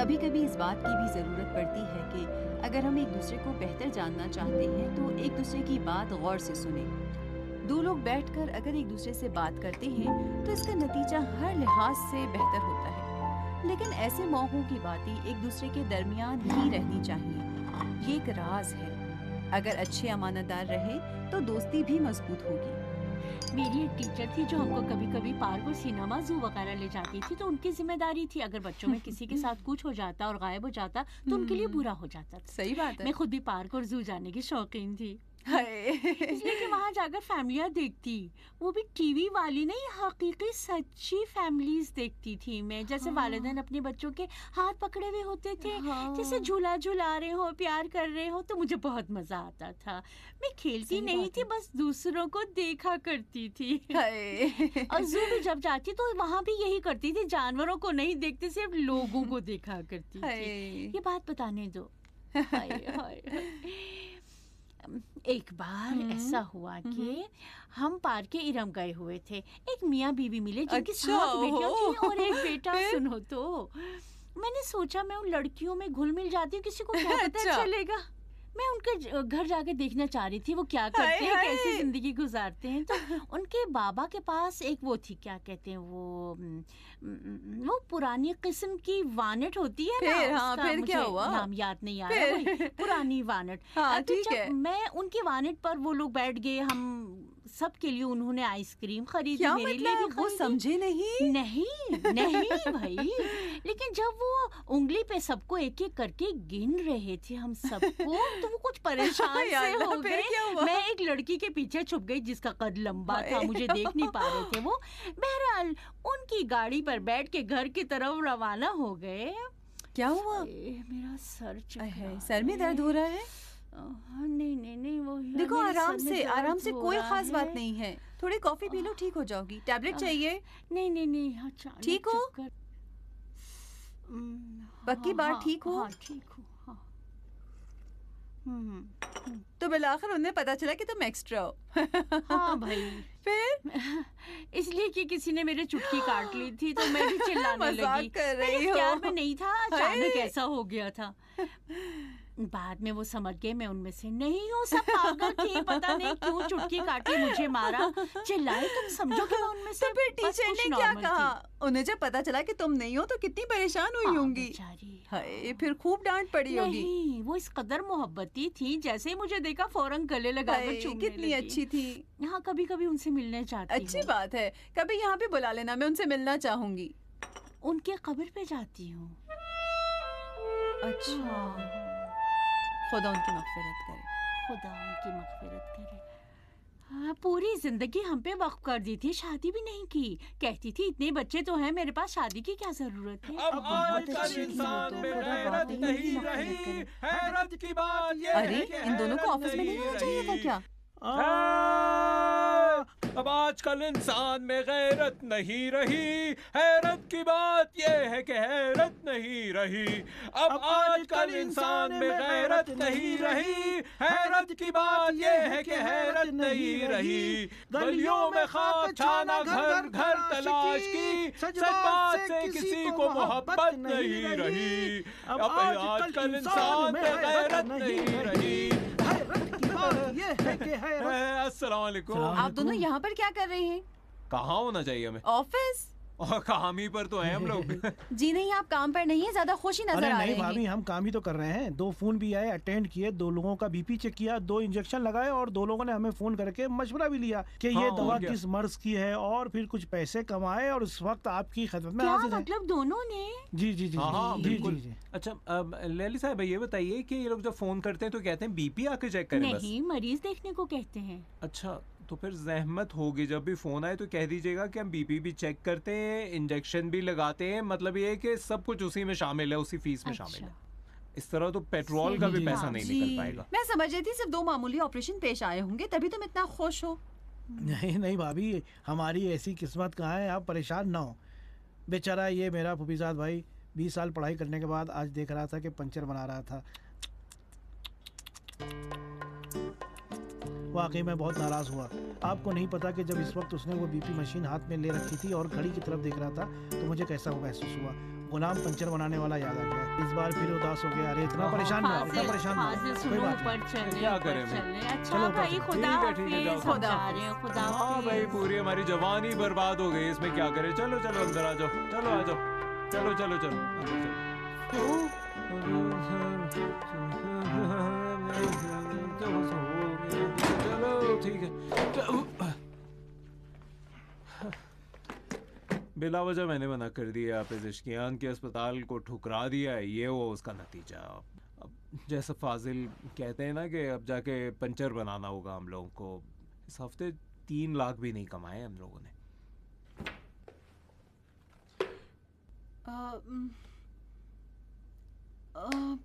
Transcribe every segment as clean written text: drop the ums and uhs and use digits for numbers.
कभी कभी इस बात की भी ज़रूरत पड़ती है कि अगर हम एक दूसरे को बेहतर जानना चाहते हैं तो एक दूसरे की बात गौर से सुने। दो लोग बैठकर अगर एक दूसरे से बात करते हैं तो इसका नतीजा हर लिहाज से बेहतर होता है। लेकिन ऐसे मौकों की बातें एक दूसरे के दरमियान ही रहनी चाहिए। ये एक राज है। अगर अच्छे अमानतदार रहे तो दोस्ती भी मजबूत होगी। मेरी एक टीचर थी जो हमको कभी कभी पार्क और सिनेमा जू वगैरह ले जाती थी, तो उनकी जिम्मेदारी थी अगर बच्चों में किसी के साथ कुछ हो जाता और गायब हो जाता तो उनके लिए बुरा हो जाता था। सही बात है। मैं खुद भी पार्क और जू जाने की शौकीन थी, हाय। इसलिए कि वहाँ जाकर फैमिलियाँ देखती, वो भी टीवी वाली नहीं, हकीकी सच्ची फैमिलीज देखती थी मैं। जैसे वालिदैन अपने बच्चों के हाथ पकड़े हुए होते थे, जैसे झूला झूला रहे हो, प्यार कर रहे हो, तो मुझे बहुत मजा आता था। मैं खेलती नहीं थी, बस दूसरों को देखा करती थी। और जू भी जब जाती तो वहाँ भी यही करती थी, जानवरों को नहीं देखती, सिर्फ लोगों को देखा करती थी। ये बात बताने दो। हाय हाय हाय। एक बार ऐसा हुआ कि हम पार्क के इरम गए हुए थे। एक मियाँ बीवी मिले जिनकी 7 बेटियां थी और एक बेटा। सुनो तो मैंने सोचा मैं उन लड़कियों में घुल मिल जाती हूँ, किसी को क्या पता चलेगा। मैं उनके घर जाके देखना चाह रही थी वो क्या करते हैं, कैसे जिंदगी गुजारते हैं। तो उनके बाबा के पास एक वो थी, क्या कहते हैं वो पुरानी किस्म की वानट होती है ना। फिर क्या हुआ? नाम याद नहीं आ रहा। पुरानी वानट। तो जब मैं उनकी वानट पर वो लोग बैठ गए, हम सब के लिए उन्होंने आइसक्रीम खरीदी, मेरे लिए भी। वो समझे नहीं भाई। लेकिन जब वो उंगली पे सबको एक एक करके गिन रहे थे हम सबको, तो वो कुछ परेशान से हो गए। मैं एक लड़की के पीछे छुप गई जिसका कद लंबा था, मुझे देख नहीं पा रहे थे वो। बहरहाल उनकी गाड़ी पर बैठ के घर की तरफ रवाना हो गए। क्या हुआ? मेरा सर में दर्द हो रहा है? नहीं वो देखो, आराम से कोई खास बात नहीं है। थोड़ी कॉफी पी लो, ठीक हो जाओगी। टैबलेट चाहिए? नहीं। अच्छा, ठीक हो? पक्की बात ठीक हो? ठीक हो। तो बिलाखिर उन्हें पता चला कि तुम एक्स्ट्रा हो। हाँ भाई। फिर इसलिए कि किसी ने मेरी चुटकी काट ली थी तो मैं भी चिल्लाने लगी। मजाक कर रही हो? प्यार में नहीं था, अचानक ऐसा हो गया था। बाद में वो समझ गए मैं उनमें से नहीं हूँ, सब पागल थी, पता नहीं क्यों चुटकी काटी, मुझे मारा, चिल्लाए। तुम समझो कि मैं उनमें से। तो फिर टीचर ने क्या कहा? उन्हें जब पता चला कि तुम नहीं हो तो कितनी परेशान हुई होंगी। हाय, फिर खूब डांट पड़ी होगी। नहीं, वो इस कदर मोहब्बती थी, जैसे ही मुझे देखा फौरन गले लगाकर चूमने लगी। कितनी अच्छी थी। हाँ, कभी कभी उनसे मिलने जाती हूँ। अच्छी बात है, कभी यहाँ पे बुला लेना, मैं उनसे मिलना चाहूंगी। उनके कब्र पे जाती हूँ। अच्छा, खुदा उनकी मग़फ़िरत करे। खुदा उनकी मग़फ़िरत करे। हाँ, पूरी जिंदगी हम पे वक्फ कर दी थी, शादी भी नहीं की। कहती थी इतने बच्चे तो हैं, मेरे पास शादी की क्या जरूरत है। अब आजकल इंसान में गैरत नहीं रही, हैरत की बात ये है कि इन दोनों को ऑफिस में नहीं आना चाहिए था क्या? अब आजकल इंसान में गैरत नहीं रही, हैरत की बात ये है कि हैरत नहीं रही। अब आजकल इंसान में गैरत नहीं रही, हैरत की बात ये है कि हैरत नहीं रही। गलियों में खाक छाना, घर घर तलाश की, सच बात से किसी को मोहब्बत नहीं रही। अब आजकल इंसान में गैरत नहीं रही। अस्सलाम वालेकुम। आप दोनों यहाँ पर क्या कर रहे हैं? कहाँ होना चाहिए हमें? ऑफिस। और काम ही पर तो हैं हम लोग। जी नहीं, आप काम पर नहीं है, ज्यादा खुशी नजर आ रही है। नहीं भाभी, हम काम ही तो कर रहे हैं। 2 फोन भी आए, अटेंड किए, 2 लोगों का बीपी चेक किया, 2 इंजेक्शन लगाए और 2 लोगों ने हमें फोन करके मशवरा भी लिया कि ये दवा किस मर्ज की है, और फिर कुछ पैसे कमाए और इस वक्त आपकी खिदमत में हाजिर है। मतलब दोनों ने? जी जी जी। हाँ, बिल्कुल। अच्छा लैली साहब, ये बताइए कि ये लोग जब फोन करते हैं तो कहते हैं बीपी आके चेक करें? नहीं, मरीज देखने को कहते हैं। अच्छा, तो फिर जहमत होगी, जब भी फोन आए तो कह दीजिएगा कि हम बीपी भी चेक करते हैं, इंजेक्शन भी लगाते हैं। मतलब ये है कि सब कुछ उसी में शामिल है, उसी फीस में शामिल है। इस तरह तो पेट्रोल का भी पैसा नहीं निकल पाएगा। मैं समझ रही थी सिर्फ 2 मामूली ऑपरेशन पेश आए होंगे, तभी तुम इतना खुश हो। नहीं भाभी, हमारी ऐसी किस्मत कहाँ है, आप परेशान ना हो। बेचारा ये मेरा फुफीजाद भाई 20 साल पढ़ाई करने के बाद आज देख रहा था कि पंचर बना रहा था। वाकई मैं बहुत नाराज़ हुआ। आपको नहीं पता कि जब इस वक्त उसने वो बीपी मशीन हाथ में ले रखी थी और घड़ी की तरफ देख रहा था तो मुझे कैसा महसूस हुआ। गुलाम पंचर बनाने वाला याद आ गया। इस बार फिर उदास हो गया। अरे इतना परेशान ना हो, इतना परेशान ना हो। फाजिल कोई सुनो, बात नहीं। ऊपर चले, क्या ऊपर करें मैं? चले। अच्छा चलो, भाई, ऊपर खुदा ठीक है, जाओ। हाफिज, खुदा समझा रहे हो, खुदा हाँ हाफिज। भाई, पूरी हमारी जवानी बर्बाद हो गई, इसमें क्या करें। चलो चलो अंदर आ जाओ, चलो आ जाओ, चलो चलो चलो अंदर चलो, ठीक है। बिला वजह मैंने मना कर दिया। आप इश्कियान के अस्पताल को ठुकरा दिया है, ये वो उसका नतीजा। अब जैसा फाजिल कहते हैं ना कि अब जाके पंचर बनाना होगा हम लोगों को। इस हफ्ते 3 लाख भी नहीं कमाए हम लोगों ने।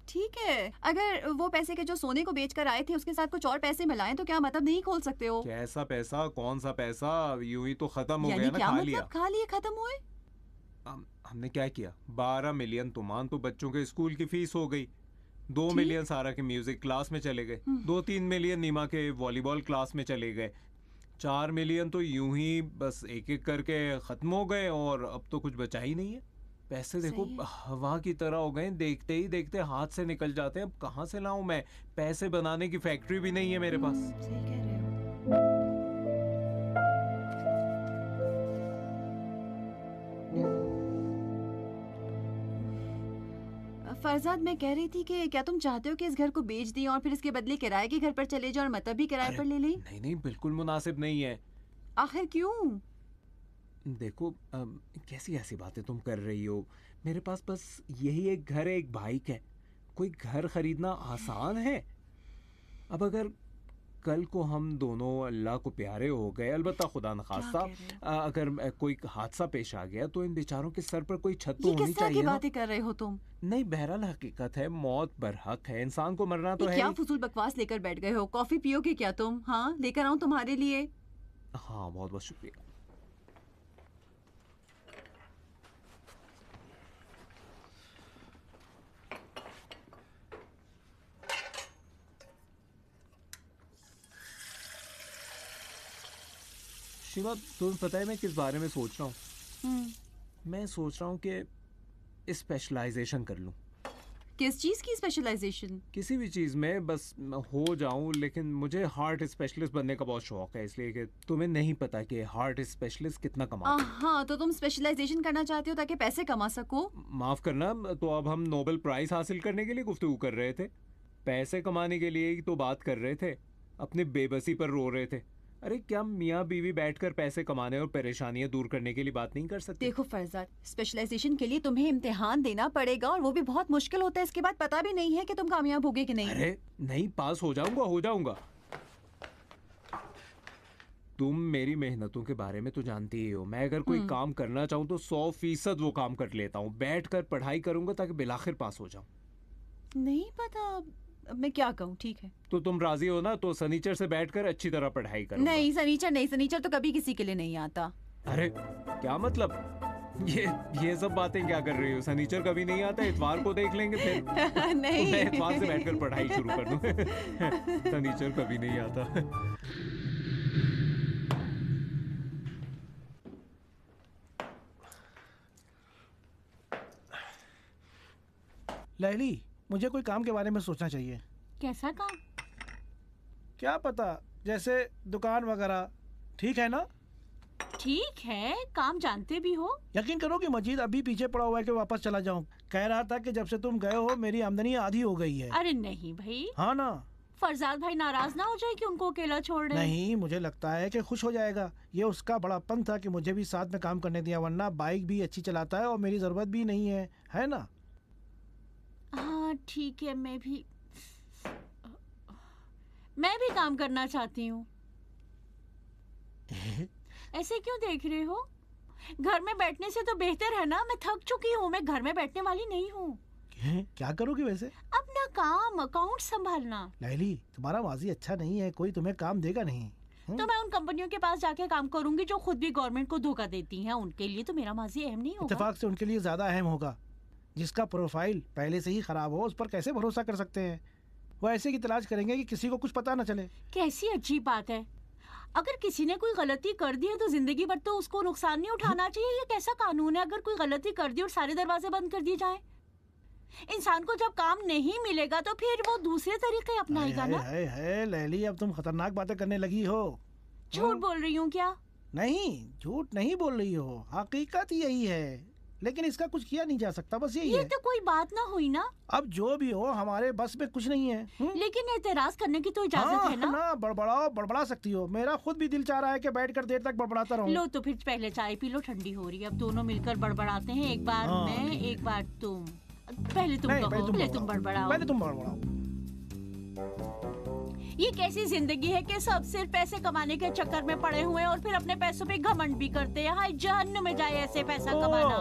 ठीक है, अगर वो पैसे के जो सोने को बेचकर आए थे उसके साथ कुछ और पैसे मिलाएं तो क्या मतलब नहीं खोल सकते हो? कैसा पैसा, कौन सा पैसा? यूं ही तो खत्म हो यानी गया ना, क्या खा मतलब लिया। खा लिए खत्म हुए? हमने क्या किया? 12 मिलियन तुमान तो बच्चों के स्कूल की फीस हो गई। 2 ठीक। मिलियन सारा के म्यूजिक क्लास में चले गए। 2-3 मिलियन नीमा के वॉलीबॉल क्लास में चले गए। 4 मिलियन तो यूं ही बस एक एक करके खत्म हो गए और अब तो कुछ बचा ही नहीं है। पैसे देखो सही है। हवा की तरह हो गए, देखते ही देखते हाथ से निकल जाते हैं। अब कहाँ से लाऊं मैं? पैसे बनाने की फैक्ट्री भी नहीं है मेरे पास। सही कह रहे हो। फरजाद, मैं कह रही थी कि क्या तुम चाहते हो कि इस घर को बेच दिए और फिर इसके बदले किराए के घर पर चले जाओ और मतलब भी किराए अरे, पर ले लें? नहीं नहीं, बिल्कुल मुनासिब नहीं है। आखिर क्यों? देखो कैसी ऐसी बातें तुम कर रही हो। मेरे पास बस यही एक घर है, एक बाइक है। कोई घर खरीदना आसान है? अब अगर कल को हम दोनों अल्लाह को प्यारे हो गए, अलबत्ता खुदा न खास्ता क्या कह रहे अगर कोई हादसा पेश आ गया तो इन बेचारों के सर पर कोई छत तो ये होनी किस तरह की चाहिए ना। बातें कर रहे हो तुम? नहीं, बहरहाल हकीकत है, मौत बरहक है, इंसान को मरना तो ये है क्या ही। फजूल बकवास लेकर बैठ गए हो? कॉफी पियोगे क्या तुम? हाँ, लेकर आऊं तुम्हारे लिए? हाँ, बहुत बहुत शुक्रिया। शिवा, तुम्हें पता है मैं किस बारे में सोच रहा हूँ? मैं सोच रहा हूँ कि स्पेशलाइजेशन कर लूँ किस चीज की स्पेशलाइजेशन? किसी भी चीज़ में, बस हो जाऊं। लेकिन मुझे हार्ट स्पेशलिस्ट बनने का बहुत शौक है, इसलिए कि तुम्हें नहीं पता कि हार्ट स्पेशलिस्ट कितना कमाते हैं। हाँ, तो तुम स्पेशलाइजेशन करना चाहते हो ताकि पैसे कमा सको? माफ करना, तो अब हम नोबेल प्राइज हासिल करने के लिए गुफ्तगू कर रहे थे, पैसे कमाने के लिए ही तो बात कर रहे थे। अपनी बेबसी पर रो रहे थे। अरे क्या मियाँ बीवी बैठकर पैसे कमाने और परेशानियां दूर करने के लिए बात नहीं कर सकते? देखो फरजाद, स्पेशलाइजेशन के लिए तुम्हें इम्तिहान देना पड़ेगा और वो भी बहुत मुश्किल होता है। इसके बाद पता भी नहीं है कि तुम कामयाब होगे कि नहीं। अरे नहीं, पास हो जाऊंगा, हो जाऊंगा। तुम मेरी मेहनतों के बारे में तो जानती ही हो। मैं अगर कोई काम करना चाहूँ तो 100% वो काम कर लेता हूँ। बैठ कर पढ़ाई करूंगा ताकि बिलाखिर पास हो जाऊं। नहीं पता अब मैं क्या कहूँ। ठीक है, तो तुम राजी हो ना? तो सनीचर से बैठकर अच्छी तरह पढ़ाई करूंगा। नहीं सनीचर नहीं, सनीचर तो कभी किसी के लिए नहीं आता। अरे क्या मतलब? ये सब बातें क्या कर रही हो? सनीचर कभी नहीं आता, इतवार को देख लेंगे फिर। तो नहीं मैं इतवार से बैठकर पढ़ाई शुरू कर दूं। सनीचर कभी नहीं आता। लैली, मुझे कोई काम के बारे में सोचना चाहिए। कैसा काम? क्या पता, जैसे दुकान वगैरह। ठीक है ना? ठीक है, काम जानते भी हो। यकीन करो कि मजीद अभी पीछे पड़ा हुआ है कि वापस चला जाऊं। कह रहा था कि जब से तुम गए हो मेरी आमदनी आधी हो गई है। अरे नहीं भाई, हाँ ना? फरजाद भाई नाराज ना हो जाए कि उनको अकेला छोड़ रहे हैं। नहीं, मुझे लगता है कि खुश हो जाएगा। ये उसका बड़ापन था कि मुझे भी साथ में काम करने दिया, वरना बाइक भी अच्छी चलाता है और मेरी जरूरत भी नहीं है ना? हाँ ठीक है, मैं भी काम करना चाहती हूँ। ऐसे क्यों देख रहे हो? घर में बैठने से तो बेहतर है ना। मैं थक चुकी हूँ, मैं घर में बैठने वाली नहीं हूँ। क्या करोगी वैसे? अपना काम, अकाउंट संभालना। लैली, तुम्हारा माजी अच्छा नहीं है, कोई तुम्हें काम देगा नहीं। तो मैं उन कंपनियों के पास जाके काम करूंगी जो खुद भी गवर्नमेंट को धोखा देती हैं। उनके लिए तो मेरा माजी अहम नहीं होगा। इत्तेफाक से उनके लिए ज्यादा अहम होगा। जिसका प्रोफाइल पहले से ही खराब हो, उस पर कैसे भरोसा कर सकते हैं? वो ऐसे की तलाश करेंगे कि किसी को कुछ पता न चले। कैसी अजीब बात है। अगर किसी ने कोई गलती कर दी है तो जिंदगी भर तो उसको नुकसान नहीं उठाना चाहिए। ये कैसा कानून है, अगर कोई गलती कर दी और सारे दरवाजे बंद कर दिए जाएं? इंसान को जब काम नहीं मिलेगा तो फिर वो दूसरे तरीके अपनाएगा ना। है लैली, अब तुम खतरनाक बातें करने लगी हो। झूठ बोल रही हूँ क्या? नहीं, झूठ नहीं बोल रही हो, हकीकत यही है, लेकिन इसका कुछ किया नहीं जा सकता, बस यही ये है। तो कोई बात ना हुई ना। अब जो भी हो, हमारे बस में कुछ नहीं है। लेकिन एतराज करने की तो इजाजत है ना। बड़बड़ाओ, बड़बड़ा सकती हो। मेरा खुद भी दिल चाह रहा है कि बैठकर देर तक बड़बड़ाता रहूं। लो तो फिर पहले चाय पी लो, ठंडी हो रही है। अब दोनों मिलकर बड़बड़ाते हैं, एक बार मैं एक बार तुम। पहले तुम कहो, पहले तुम बड़बड़ाओ। पहले तुम बड़बड़ाओ। ये कैसी जिंदगी है कि सब सिर्फ पैसे कमाने के चक्कर में पड़े हुए हैं और फिर अपने पैसों पे घमंड भी करते हैं। हाय जहन्नुम में जाए ऐसे पैसा कमाना।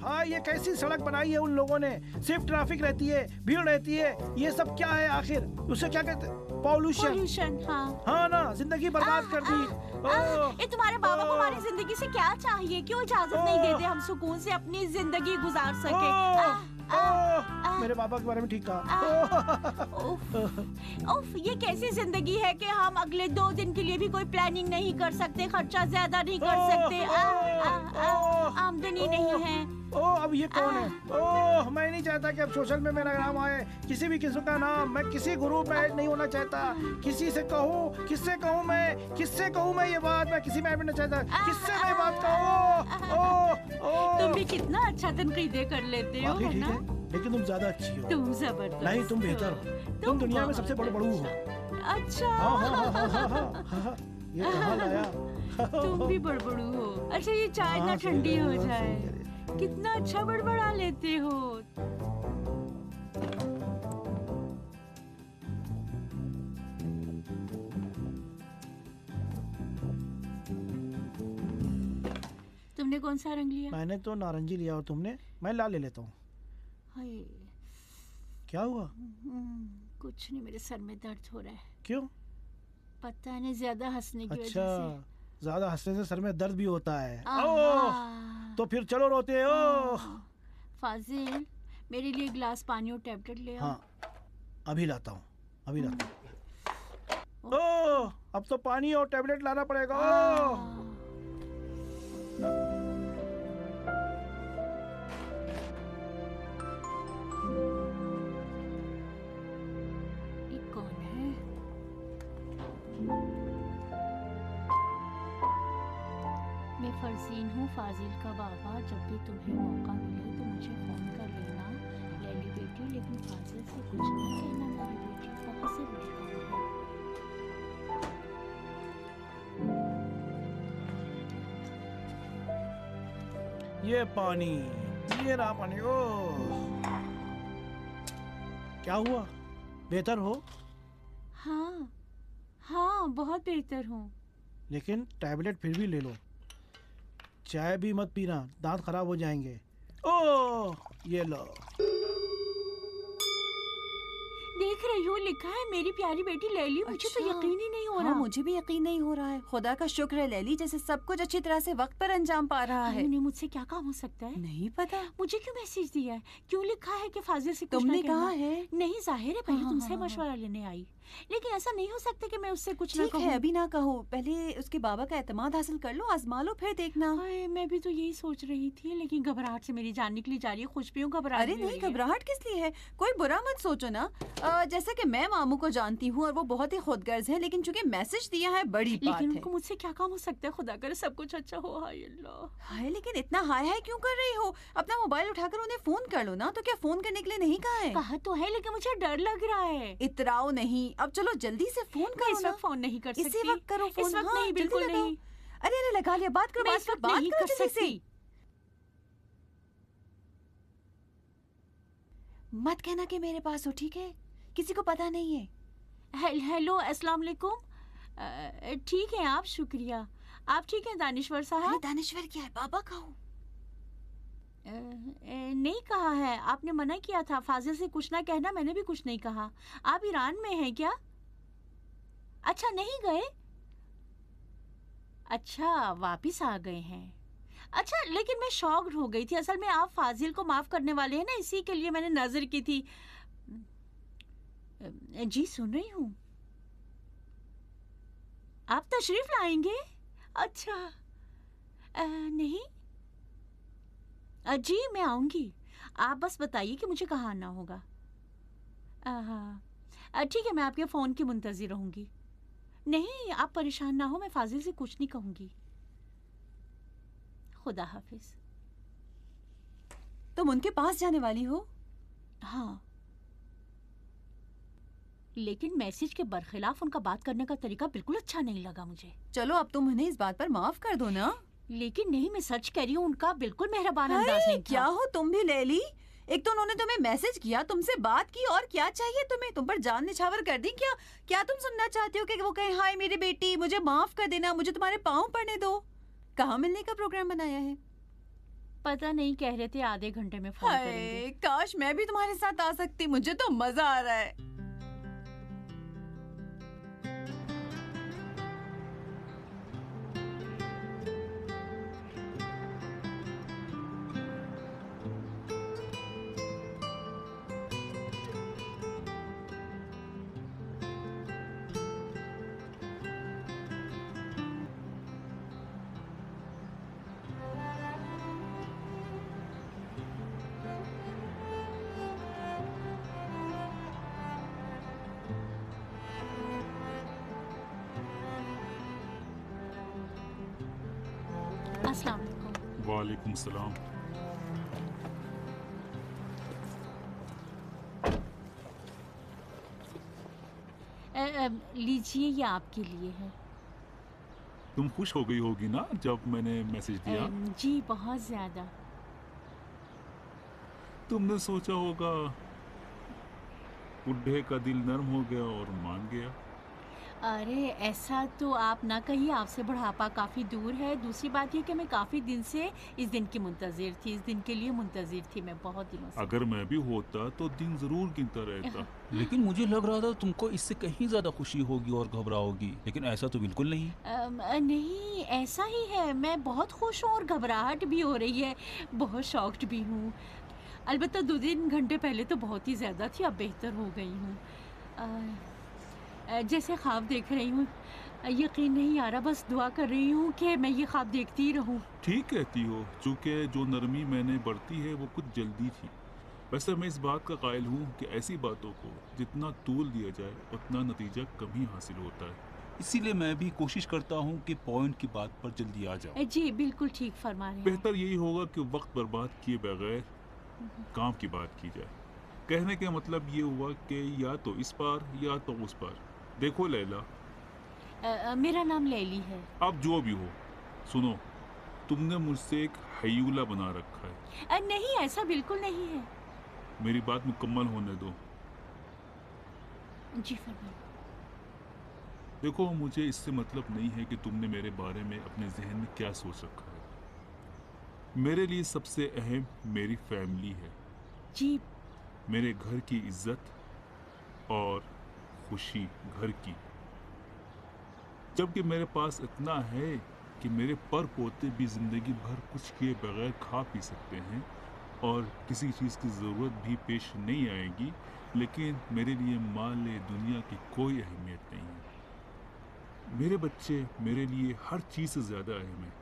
हाँ, ये कैसी सड़क बनाई है उन लोगों ने, सिर्फ ट्रैफिक रहती है, भीड़ रहती है, ये सब क्या है आखिर? उसे क्या कहते हैं? पॉल्यूशन। हाँ ना, जिंदगी बर्बाद कर दी। ये तुम्हारे बाबा को हमारी जिंदगी से क्या चाहिए? क्यों इजाजत नहीं देते हम सुकून से अपनी जिंदगी गुजार सके? मेरे बाबा के बारे में ठीक कहा। उफ, ये कैसी जिंदगी है कि हम अगले 2 दिन के लिए भी कोई प्लानिंग नहीं कर सकते, खर्चा ज्यादा नहीं कर सकते, आमदनी नहीं है। अब ये कौन है? मैं नहीं चाहता कि अब सोशल में मेरा नाम आए, किसी भी किस्म का नाम। मैं किसी ग्रुप में ऐड नहीं होना चाहता। किसी से कहूँ, किससे कहूँ मैं ये बात? मैं किसी में ऐड नहीं चाहता। किससे मैं बात कहूँ? तुम भी कितना अच्छा तनकीदें कर लेते हो, है ना? लेकिन तुम ज्यादा अच्छी हो। तुम जबरदस्त। नहीं, तुम बेहतर हो। तुम दुनिया में सबसे बड़ू हो। अच्छा। ये कहाँ लाया? तुम भी बड़बड़ू हो। अच्छा, ये चाय ना ठंडी हो जाए। कितना अच्छा बड़बड़ा लेते हो। तुमने कौन सा रंग लिया? मैंने तो नारंगी लिया और तुमने? मैं लाल ले लेता हूँ। क्या हुआ? कुछ नहीं, मेरे सर में दर्द हो रहा है। क्यों? पता नहीं, ज्यादा हंसने की वजह से। अच्छा, ज्यादा हंसने से सर में दर्द भी होता है। तो फिर चलो रोते हो। फाजिल, मेरे लिए गिलास पानी और टैबलेट ले आओ। हाँ, अभी लाता हूँ। ओह, अब तो पानी और टैबलेट लाना पड़ेगा। ये कौन है? मैं फरजीन हूँ, फाजिल का बाबा। जब भी तुम्हें मौका मिले तो मुझे फोन कर लेना लैली बेटी, लेकिन फाजिल से कुछ नहीं कहना मेरी बेटी, बहुत से बड़े काम है। ये पानी, ये रहा पानी। ओह, क्या हुआ? बेहतर हो? हाँ, बहुत बेहतर हूँ। लेकिन टैबलेट फिर भी ले लो। चाय भी मत पीना, दांत खराब हो जाएंगे। ओह, ये लो। देख रही हो, लिखा है मेरी प्यारी बेटी लैली। मुझे तो यकीन ही नहीं हो रहा। हाँ, मुझे भी यकीन नहीं हो रहा है। खुदा का शुक्र है लैली, जैसे सब कुछ अच्छी तरह से वक्त पर अंजाम पा रहा है। उन्हें मुझसे क्या काम हो सकता है? नहीं पता। मुझे क्यों मैसेज दिया है? क्यों लिखा है कि फाजिल से कुछ तुमने ना कहा कहना? है? नहीं, जाहिर है पहले हाँ, तुमसे हाँ, मशवरा लेने आई, लेकिन ऐसा नहीं हो सकता कि मैं उससे कुछ ना ठीक कहूँ। है, अभी ना कहो। पहले उसके बाबा का एतमाद हासिल कर लो, आजमा लो, फिर देखना। हाय, मैं भी तो यही सोच रही थी, लेकिन घबराहट से मेरी जान निकली जा रही है। खुश भी हूँ, घबराहट अरे भी हो नहीं, रही है। घबराहट किस लिए है? कोई बुरा मत सोचो ना। जैसा कि मैं मामू को जानती हूँ और वो बहुत ही खुदगर्ज है, लेकिन चूंकि मैसेज दिया है, बड़ी बात लेकिन है। उनको मुझसे क्या काम हो सकता है? खुदा करे सब कुछ अच्छा हो। हाय अल्लाह। हाय, लेकिन इतना हाय हाय क्यों कर रही हो? अपना मोबाइल उठाकर उन्हें फोन कर लो ना। तो क्या फोन करने के लिए नहीं कहा है? कहा तो है, लेकिन मुझे डर लग रहा है। इतराओ नहीं। अब चलो जल्दी से फोन मैं करो इस ना। वक्त फोन नहीं कर सकती। इसी वक्त करो फोन। इस वक्त हाँ, नहीं, जल्दी बिल्कुल लगाओ। नहीं। अरे अरे, लगा लिया। बात करो, मैं बात इस करो, वक्त बात नहीं करो कर जल्दी से। सकती। मत कहना कि मेरे पास हो, ठीक है? किसी को पता नहीं है। हेलो, अस्सलाम वालेकुम। ठीक है आप? शुक्रिया। आप ठीक हैं दानिश्वर अरे साहब? दानिश्वर क्या है? बाबा का हूँ। नहीं कहा है, आपने मना किया था फाजिल से कुछ ना कहना। मैंने भी कुछ नहीं कहा। आप ईरान में हैं क्या? अच्छा, नहीं गए? अच्छा, वापिस आ गए हैं। अच्छा, लेकिन मैं शॉक्ड हो गई थी। असल में आप फाजिल को माफ करने वाले हैं ना, इसी के लिए मैंने नजर की थी। जी, सुन रही हूँ। आप तशरीफ लाएंगे? अच्छा। नहीं। जी मैं आऊंगी। आप बस बताइए कि मुझे कहाँ आना होगा। ठीक है, मैं आपके फ़ोन की मुंतज़िर रहूंगी। नहीं, आप परेशान ना हो, मैं फाजिल से कुछ नहीं कहूंगी। खुदा हाफिज। तुम उनके पास जाने वाली हो? हाँ, लेकिन मैसेज के बरखिलाफ उनका बात करने का तरीका बिल्कुल अच्छा नहीं लगा मुझे। चलो अब तुम उन्हें इस बात पर माफ कर दो ना। लेकिन नहीं, मैं सच कह रही हूँ, उनका बिल्कुल मेहरबान अरे, अंदाज नहीं था। क्या हो तुम भी लैली? एक तो उन्होंने तुम्हें मैसेज किया, तुमसे बात की, और क्या चाहिए तुम्हें? तुम पर जान निछावर कर दी क्या? क्या तुम सुनना चाहते हो कि वो कहें हाय मेरी बेटी मुझे माफ कर देना, मुझे तुम्हारे पाँव पड़ने दो? कहाँ मिलने का प्रोग्राम बनाया है? पता नहीं, कह रहे थे आधे घंटे में फोन करेंगे। हाय, काश मैं भी तुम्हारे साथ आ सकती, मुझे तो मजा आ रहा है। अस्सलाम वालेकुम। वालेकुम सलाम। लीजिए, ये आपके लिए है। तुम खुश हो गई होगी ना जब मैंने मैसेज दिया? जी बहुत ज्यादा। तुमने सोचा होगा बुढ़े का दिल नरम हो गया और मान गया। अरे ऐसा तो आप ना कहिए, आपसे बुढ़ापा काफ़ी दूर है। दूसरी बात ये कि मैं काफ़ी दिन से इस दिन की मुंतज़िर थी, इस दिन के लिए मुंतज़िर थी मैं बहुत दिनों से। अगर मैं भी होता तो दिन जरूर गिनता रहता। लेकिन मुझे लग रहा था तुमको इससे कहीं ज्यादा खुशी होगी और घबराओगी, लेकिन ऐसा तो बिल्कुल नहीं। नहीं, ऐसा ही है। मैं बहुत खुश हूँ और घबराहट भी हो रही है, बहुत शॉक्ड भी हूँ। अलबत्ता 2-3 घंटे पहले तो बहुत ही ज़्यादा थी, अब बेहतर हो गई हूँ। जैसे ख्वाब देख रही हूँ, यकीन नहीं आ रहा, बस दुआ कर रही हूँ कि मैं ये ख्वाब देखती ही रहूँ। ठीक कहती हो, चूँकि जो नरमी मैंने बरती है वो कुछ जल्दी थी। वैसे मैं इस बात का कायल हूँ कि ऐसी बातों को जितना तूल दिया जाए उतना नतीजा कम ही हासिल होता है। इसीलिए मैं भी कोशिश करता हूँ कि पॉइंट की बात पर जल्दी आ जाओ। जी बिल्कुल ठीक फरमा रहे हैं। बेहतर यही होगा कि वक्त बर्बाद किए बगैर काम की बात की जाए। कहने का मतलब ये हुआ कि या तो इस पार या तो उस पार। देखो लैला, मेरा नाम लैली है। अब जो भी हो, सुनो, तुमने मुझसे एक हयूला बना रखा है। नहीं, ऐसा बिल्कुल नहीं है। मेरी बात मुकम्मल होने दो। जी फरमाइए। देखो, मुझे इससे मतलब नहीं है कि तुमने मेरे बारे में अपने जहन में क्या सोच रखा है। मेरे लिए सबसे अहम मेरी फैमिली है, जी। मेरे घर की इज्जत और खुशी घर की। जबकि मेरे पास इतना है कि मेरे पर पोते भी जिंदगी भर कुछ किए बगैर खा पी सकते हैं और किसी चीज़ की ज़रूरत भी पेश नहीं आएगी, लेकिन मेरे लिए माल दुनिया की कोई अहमियत नहीं है। मेरे बच्चे मेरे लिए हर चीज़ से ज़्यादा अहम है।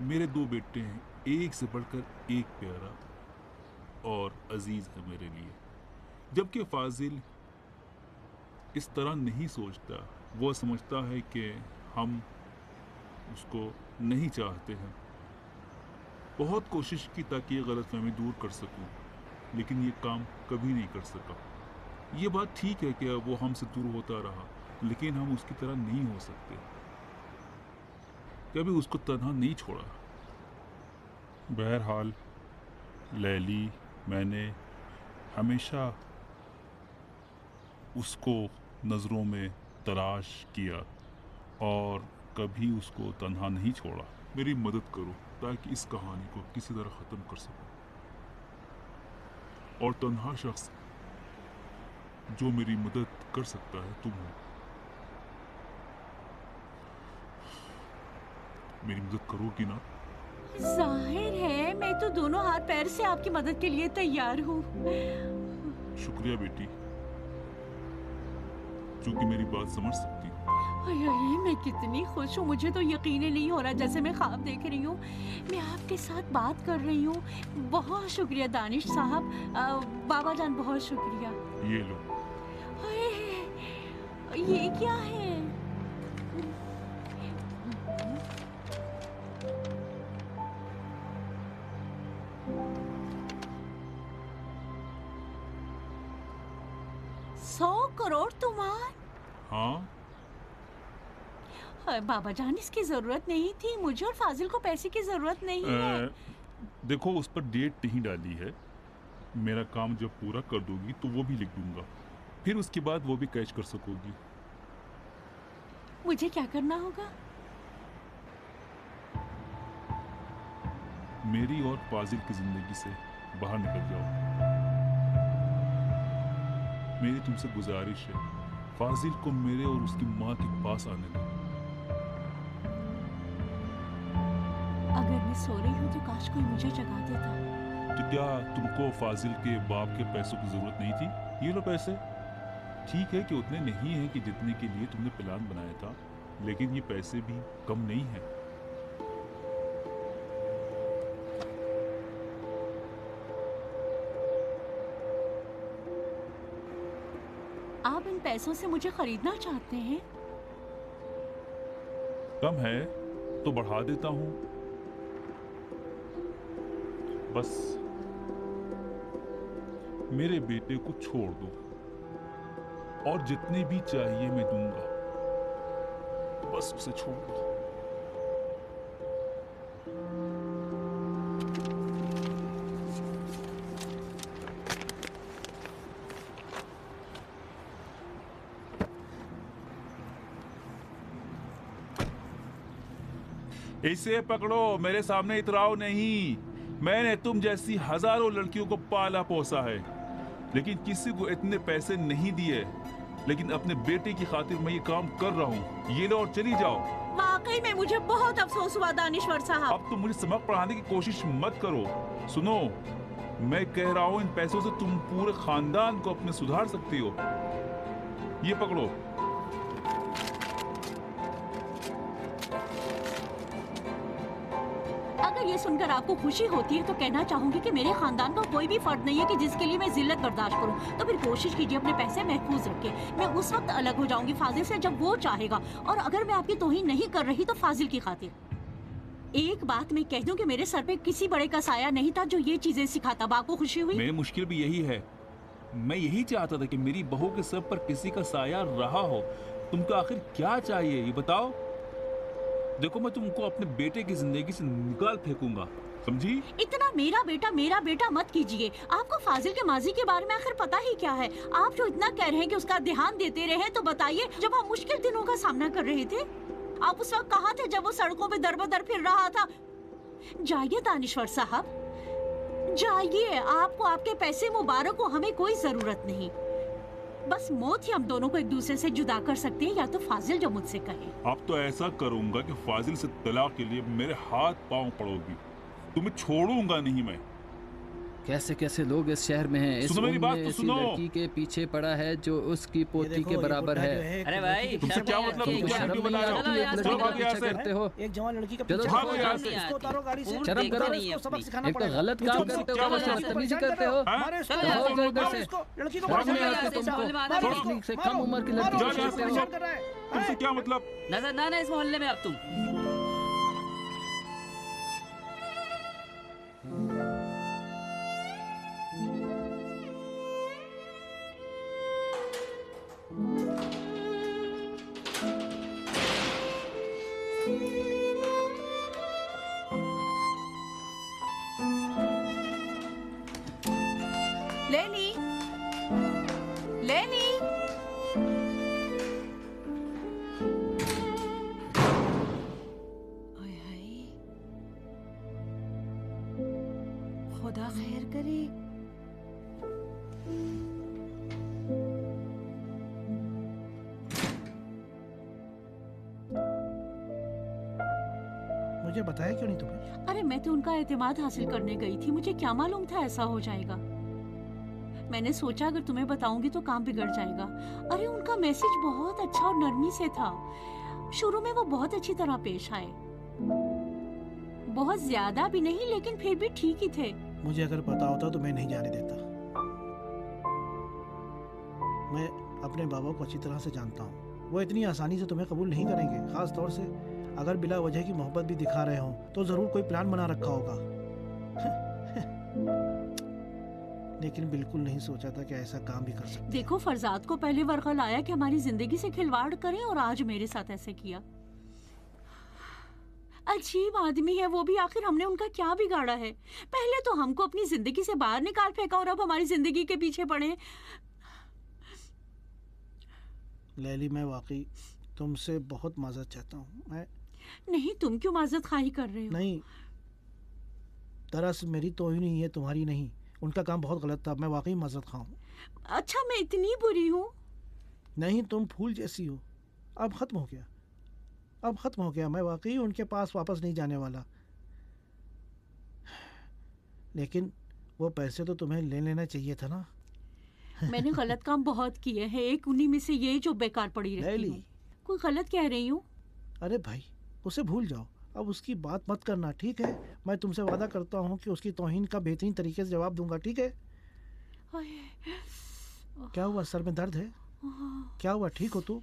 मेरे 2 बेटे हैं, एक से बढ़कर एक प्यारा और अजीज़ है मेरे लिए। जबकि फाजिल इस तरह नहीं सोचता। वो समझता है कि हम उसको नहीं चाहते हैं। बहुत कोशिश की ताकि ये गलतफहमी दूर कर सकूं, लेकिन ये काम कभी नहीं कर सका। ये बात ठीक है कि वो हमसे दूर होता रहा, लेकिन हम उसकी तरह नहीं हो सकते। कभी उसको तन्हा नहीं छोड़ा। बहरहाल लैली, मैंने हमेशा उसको नज़रों में तलाश किया और कभी उसको तन्हा नहीं छोड़ा। मेरी मदद करो ताकि इस कहानी को किसी तरह ख़त्म कर सकूं। और तन्हा शख्स जो मेरी मदद कर सकता है तुम हो। मेरी मदद करोगी ना? जाहिर है, मैं तो दोनों हाथ पैर से आपकी मदद के लिए तैयार हूँ। शुक्रिया बेटी, चूंकि मेरी बात समझ सकती हो। अरे मैं कितनी खुश हूँ, मुझे तो यकीन ही नहीं हो रहा जैसे मैं ख्वाब देख रही हूँ। मैं आपके साथ बात कर रही हूँ। बहुत शुक्रिया दानिश साहब। बाबा जान बहुत शुक्रिया। ये लो। अरे, ये क्या है? ₹100 तुम्हार? हाँ, बाबा जान इसकी जरूरत नहीं थी, मुझे और फाजिल को पैसे की जरूरत नहीं है। देखो उस पर डेट नहीं डाली है। मेरा काम जब पूरा कर दोगी तो वो भी लिख दूंगा, फिर उसके बाद वो भी कैश कर सकोगी। मुझे क्या करना होगा? मेरी और फाजिल की जिंदगी से बाहर निकल जाओ। मेरी तुमसे गुजारिश है, फाजिल को मेरे और उसकी माँ के पास आने दो। अगर मैं सो रही हूँ तो काश कोई मुझे जगा देता। तो क्या तुमको फाजिल के बाप के पैसों की जरूरत नहीं थी? ये लो पैसे। ठीक है कि उतने नहीं हैं कि जितने के लिए तुमने प्लान बनाया था, लेकिन ये पैसे भी कम नहीं है। आप इन पैसों से मुझे खरीदना चाहते हैं? कम है तो बढ़ा देता हूं। बस मेरे बेटे को छोड़ दो और जितने भी चाहिए मैं दूंगा, बस उसे छोड़ दो। इसे पकड़ो, मेरे सामने इतराओ नहीं। मैंने तुम जैसी हजारों लड़कियों को पाला पोसा है, लेकिन किसी को इतने पैसे नहीं दिए। लेकिन अपने बेटे की खातिर मैं ये काम कर रहा हूँ। ये लो और चली जाओ। वाकई में मुझे बहुत अफसोस हुआ दानिश्वर साहब। अब तुम मुझे सबक पढ़ाने की कोशिश मत करो। सुनो, मैं कह रहा हूँ इन पैसों से तुम पूरे खानदान को अपने सुधार सकती हो। ये पकड़ो। अगर ये सुनकर आपको खुशी होती है तो कहना चाहूंगी कि मेरे खानदान का कोई भी फर्द नहीं है कि जिसके लिए मैं जिल्लत बर्दाश्त करूं। तो फिर कोशिश कीजिए अपने पैसे महफूज रखें। मैं उस वक्त अलग हो जाऊंगी फाजिल से जब वो चाहेगा, और अगर मैं आपकी तौहीन नहीं कर रही तो फाजिल की खातिर। एक बात मैं कह दूं कि मेरे सर पे किसी बड़े का साया नहीं था जो ये चीजें सिखाता। आपको खुशी हुई? मेरी मुश्किल भी यही है। मैं यही चाहता था कि मेरी बहू के सर पर किसी का साया रहा हो। तुमको आखिर क्या चाहिए ये बताओ। देखो, मैं तुमको अपने बेटे की जिंदगी से निकाल फेंकूंगा, समझी? इतना मेरा बेटा मत कीजिए। आपको फाजिल के माजी के बारे में आखिर पता ही क्या है? आप जो इतना कह रहे हैं कि उसका ध्यान देते रहे, तो बताइए जब हम मुश्किल दिनों का सामना कर रहे थे, आप उस वक्त कहाँ थे जब वो सड़कों पे दर बदर फिर रहा था? जाइए दानिश्वर साहब, जाइए। आपको आपके पैसे मुबारक हो, हमें कोई जरूरत नहीं। बस मौत ही हम दोनों को एक दूसरे से जुदा कर सकते हैं, या तो फाजिल जो मुझसे कहे। अब तो ऐसा करूंगा कि फाजिल से तलाक के लिए मेरे हाथ पांव पड़ोगी। तुम्हें छोड़ूंगा नहीं मैं। कैसे कैसे लोग इस शहर में हैं। इस सुनो मेरी उम्र बात में तो ऐसी सुनो। लड़की के पीछे पड़ा है जो उसकी पोती के बराबर है। अरे भाई, तुमसे क्या मतलब? तुमको तुम शर्म क्यों नहीं बता रहे हो? आती? एक चलो लड़की का भाग यहाँ पीछा से। करते हो। एक जवान लड़की का चलो पीछा भागो कर यहाँ रहा से। है, इसको उतारो गाड़ी से। शर्म करो। इसको सबक सिखाना एक तो पड़ेगा। गलत ये काम जो करते क्या हो, बोल रहे हो? बदतमीजी परेशान करते कर हो। रहे मारो इसको, चलो मारो यहाँ से, इसको, मारो मारो इसको। इसको, लड़की को भागो परेशान यहाँ कर रहा है, से, इसको तुम मारो, मारो, मारो से इसको, कम उम्र की मारो, लड़की मारो, को इसको परेशान परेशान कर रहा है। तुमसे क्या मतलब? नजर ना आना इस मोहल्ले में अब तुम। लेनी, लेनी। ओए हाय, खुदा खैर करे। मुझे बताया क्यों नहीं तुम्हें? अरे मैं तो उनका एतमाद हासिल करने गई थी, मुझे क्या मालूम था ऐसा हो जाएगा। मैंने सोचा अगर तुम्हें बताऊंगी तो काम बिगड़ जाएगा। अरे उनका मैसेज बहुत अच्छा और नरमी से था। शुरू में वो बहुत अच्छी तरह पेश आए, बहुत ज्यादा भी नहीं लेकिन फिर भी ठीक ही थे। मुझे अगर पता होता तो मैं नहीं जाने देता। मैं अपने बाबा को अच्छी तरह से जानता हूँ, वो इतनी आसानी से तुम्हें कबूल नहीं करेंगे। खास तौर से अगर बिला वजह की मोहब्बत भी दिखा रहे हो तो जरूर कोई प्लान बना रखा होगा। लेकिन बिल्कुल नहीं सोचा था कि ऐसा काम भी कर सकते। देखो फरजाद को पहले वर्गल आया कि हमारी जिंदगी से खिलवाड़ करें और आज मेरे साथ ऐसे किया। अजीब आदमी है वो भी, आखिर हमने उनका क्या बिगाड़ा है? पहले तो हमको अपनी जिंदगी से बाहर निकाल फेंका और अब हमारी जिंदगी के पीछे पड़े। लैली, मैं वाकई तुमसे बहुत माजरत चाहता हूँ। मैं नहीं, तुम क्यों माजरत खाही कर रहे हो? नहीं, दरअसल मेरी तौहीन ही है, तुम्हारी नहीं। उनका काम बहुत गलत था, मैं वाकई माजरत खाऊं। अच्छा, मैं इतनी बुरी हूँ? नहीं, तुम फूल जैसी हो। अब खत्म हो गया, अब खत्म हो गया। मैं वाकई उनके पास वापस नहीं जाने वाला। लेकिन वो पैसे तो तुम्हें ले लेना चाहिए था ना। मैंने गलत काम बहुत किए हैं, एक उन्हीं में से ये जो बेकार पड़ी रहती हूँ। कोई गलत कह रही हूँ? अरे भाई, उसे भूल जाओ, अब उसकी बात मत करना, ठीक है? मैं तुमसे वादा करता हूँ कि उसकी तौहीन का बेहतरीन तरीके से जवाब दूंगा, ठीक है? क्या हुआ, सर में दर्द है? क्या हुआ, ठीक हो तू?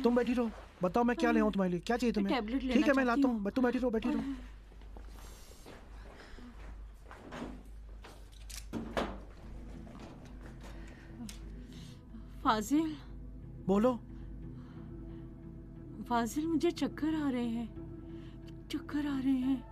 तुम बैठी रहो, बताओ मैं क्या ले आऊं तुम्हारे लिए, क्या चाहिए तुम्हें? ठीक है, मैं लाता हूँ, तुम बैठी रहो, बैठी रहो। फाजिल, बोलो। फाजिल, मुझे चक्कर आ रहे हैं, चक्कर आ रहे हैं।